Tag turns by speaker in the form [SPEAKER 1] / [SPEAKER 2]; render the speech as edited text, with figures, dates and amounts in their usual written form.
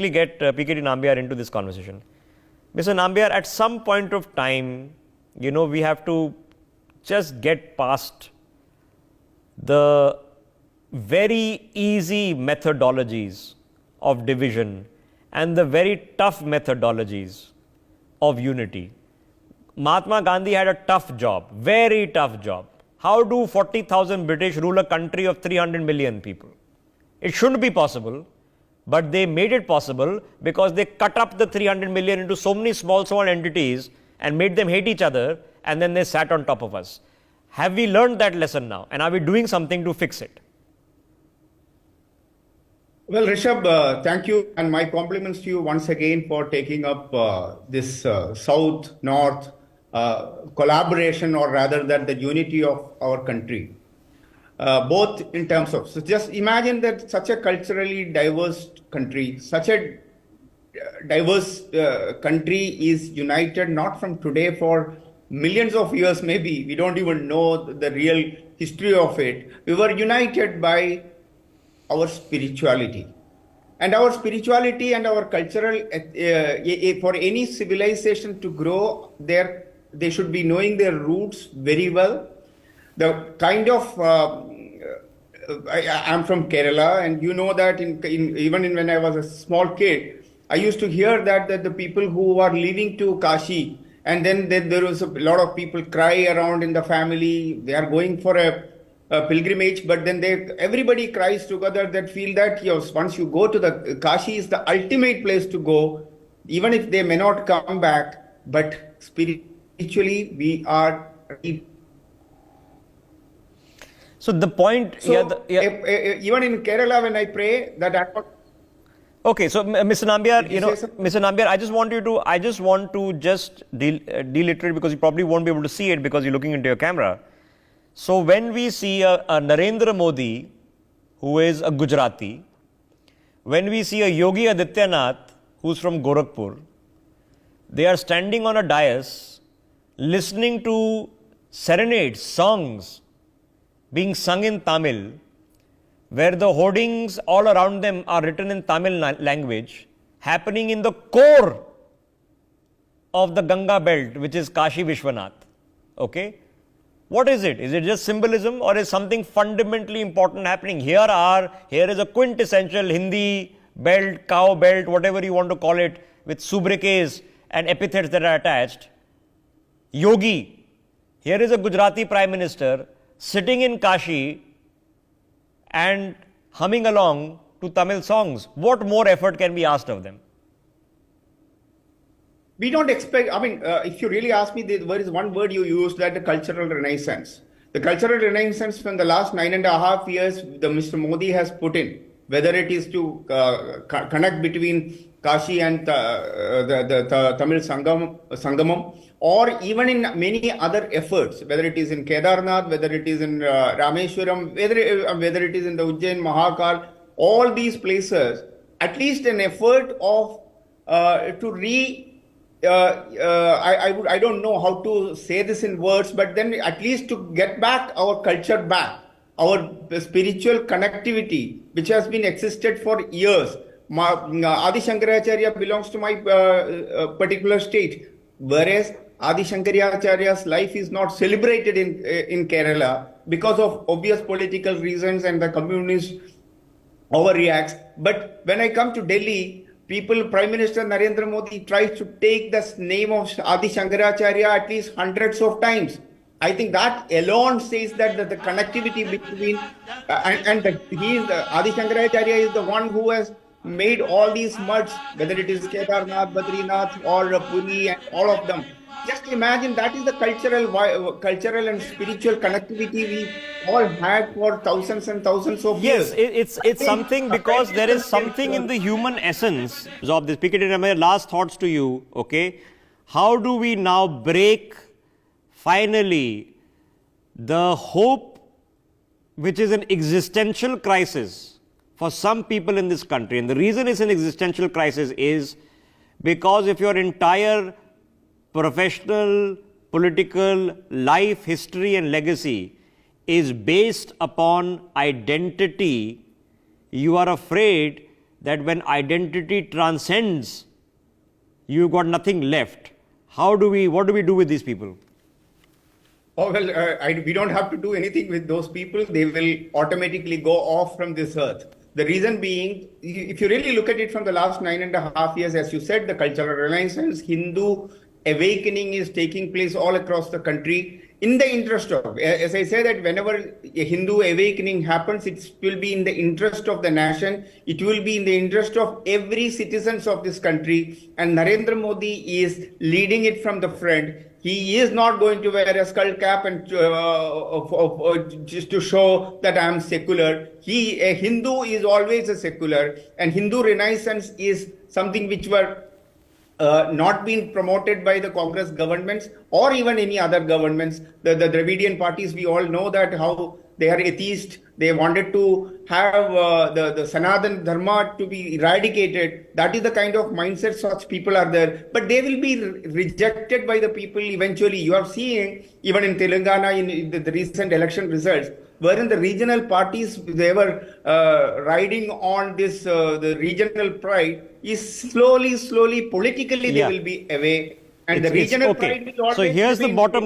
[SPEAKER 1] quickly get PKD Nambiar into this conversation. Mr. Nambiar, at some point of time, we have to just get past the very easy methodologies of division and the very tough methodologies of unity. Mahatma Gandhi had a tough job, very tough job. How do 40,000 British rule a country of 300 million people? It shouldn't be possible, but they made it possible because they cut up the 300 million into so many small entities and made them hate each other, and then they sat on top of us. Have we learned that lesson now, and are we doing something to fix it?
[SPEAKER 2] Well, Rishabh, thank you, and my compliments to you once again for taking up this South-North collaboration, or rather that the unity of our country, both in terms of, so just imagine that such a culturally diverse country, such a diverse country is united not from today, for millions of years maybe. We don't even know the real history of it. We were united by our spirituality. And our spirituality and our cultural, for any civilization to grow, they should be knowing their roots very well. The kind of, I'm from Kerala, and you know that even when I was a small kid, I used to hear that the people who are leaving to Kashi, and then there was a lot of people cry around in the family, they are going for a pilgrimage, but then everybody cries together, that feel that once you go to the Kashi is the ultimate place to go, even if they may not come back, but spiritually we are.
[SPEAKER 1] So the point,
[SPEAKER 2] even in Kerala when I pray that.
[SPEAKER 1] Okay, so Mr. Nambiar, Mr. Nambiar, I just want to deliterate, because you probably won't be able to see it because you're looking into your camera. So when we see a Narendra Modi, who is a Gujarati, when we see a Yogi Adityanath, who's from Gorakhpur, they are standing on a dais, listening to serenades, songs being sung in Tamil, where the hoardings all around them are written in Tamil language, happening in the core of the Ganga belt, which is Kashi Vishwanath. Okay? What is it? Is it just symbolism, or is something fundamentally important happening? Here is a quintessential Hindi belt, cow belt, whatever you want to call it, with sobriquets and epithets that are attached. Yogi. Here is a Gujarati Prime Minister sitting in Kashi and humming along to Tamil songs. What more effort can be asked of them?
[SPEAKER 2] We don't expect, if you really ask me, there is one word you used, that the cultural renaissance. The cultural renaissance from the last 9.5 years, Mr. Modi has put in, whether it is to connect between Kashi and the Tamil Sangamam, or even in many other efforts, whether it is in Kedarnath, whether it is in Rameshwaram, whether it is in the Ujjain, Mahakal, all these places, at least an effort of I don't know how to say this in words, but then at least to get back our culture back, our spiritual connectivity, which has been existed for years. Adi Shankaracharya belongs to my particular state, whereas Adi Shankaracharya's life is not celebrated in Kerala because of obvious political reasons, and the communist overreacts. But when I come to Delhi, Prime Minister Narendra Modi tries to take the name of Adi Shankaracharya at least hundreds of times. I think that alone says that the connectivity between Adi Shankaracharya is the one who has made all these muds, whether it is Kedarnath, Badrinath, or Puri, and all of them. Just imagine, that is the cultural and spiritual connectivity we all had for thousands and thousands of years.
[SPEAKER 1] Yes, it's something, because there is something in the human essence of this. PKD Nambiar, last thoughts to you, okay? How do we now break, finally, the hope, which is an existential crisis for some people in this country? And the reason it's an existential crisis is because if your entire professional, political life, history and legacy is based upon identity, you are afraid that when identity transcends, you've got nothing left. What do we do with these people?
[SPEAKER 2] Oh, well, we don't have to do anything with those people. They will automatically go off from this earth. The reason being, if you really look at it from the last 9.5 years, as you said, the cultural renaissance, Hindu awakening is taking place all across the country in the interest of, as I say, that whenever a Hindu awakening happens, it will be in the interest of the nation. It will be in the interest of every citizens of this country. And Narendra Modi is leading it from the front. He is not going to wear a skull cap and just to show that I am secular. A Hindu is always a secular, and Hindu renaissance is something which were not been promoted by the Congress governments or even any other governments. The Dravidian parties, we all know that how they are atheist. They wanted to have the Sanatana Dharma to be eradicated. That is the kind of mindset such people are there. But they will be rejected by the people eventually. You are seeing, even in Telangana, in the recent election results, wherein the regional parties, they were riding on this, the regional pride, is slowly, politically, they will be away. And the regional pride will always
[SPEAKER 1] So here's the
[SPEAKER 2] remain.
[SPEAKER 1] bottom